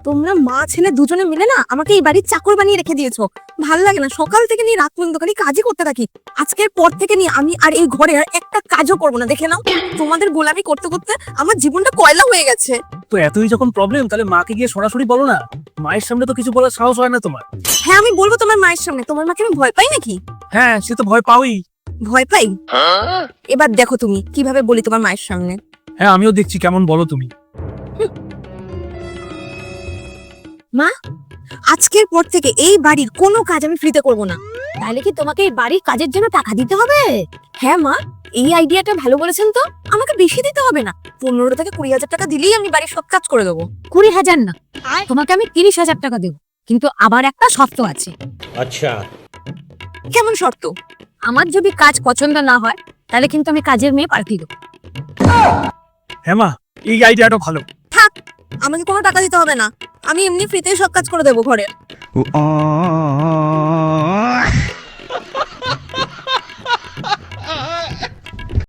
তোমরা মা ছেলে দুজনে মিলে না আমাকে এই বাড়ির চাকর বানিয়ে রেখে দিয়েছো। ভাল লাগে না, সকাল থেকে নিয়ে রাত পর্যন্ত খালি কাজই করতে থাকি। আজকের পর থেকে নিয়ে আমি আর এই ঘরে আর একটা কাজও করবো না, দেখে নাও। তোমাদের গোলামি করতে করতে আমার জীবনটা কয়লা হয়ে গেছে। তো এতই যখন প্রবলেম, তাহলে মাকে গিয়ে সরাসরি বলো না। মায়ের সামনে তো কিছু বলার সাহস হয় না তোমার। হ্যাঁ আমি বলবো তোমার মায়ের সামনে। তোমার মাকে আমি ভয় পাই নাকি? হ্যাঁ, সে তো ভয় পাওই। ভয় পাই? এবার দেখো তুমি কিভাবে বলি তোমার মায়ের সামনে। হ্যাঁ, আমিও দেখছি কেমন বলো তুমি। মা, আজকের পর থেকে এই বাড়ির কোনো কাজ আমি ফ্রিতে করব না। তাহলে কি তোমাকে এই বাড়ির কাজের জন্য টাকা দিতে হবে? হ্যাঁ মা, এই আইডিয়াটা ভালো বলেছেন তো। আমাকে বেশি দিতে হবে না, 15 থেকে 20,000 টাকা দিলেই আমি বাড়ির সব কাজ করে দেবো। 20,000 না, তোমাকে আমি 30,000 টাকা দেবো, কিন্তু আবার একটা শর্ত আছে। अच्छा। কেমন শর্ত? আমার যদি কাজ পছন্দ না হয় তাহলে কিন্তু আমি কাজের মেয়ে পাল্টি দেবো। হ্যাঁ মা, এই আইডিয়াটা ভালো। থাক, আমাকে কোনো টাকা দিতে হবে না, আমি এমনি ফ্রিতেই সব কাজ করে দেবো ঘরে।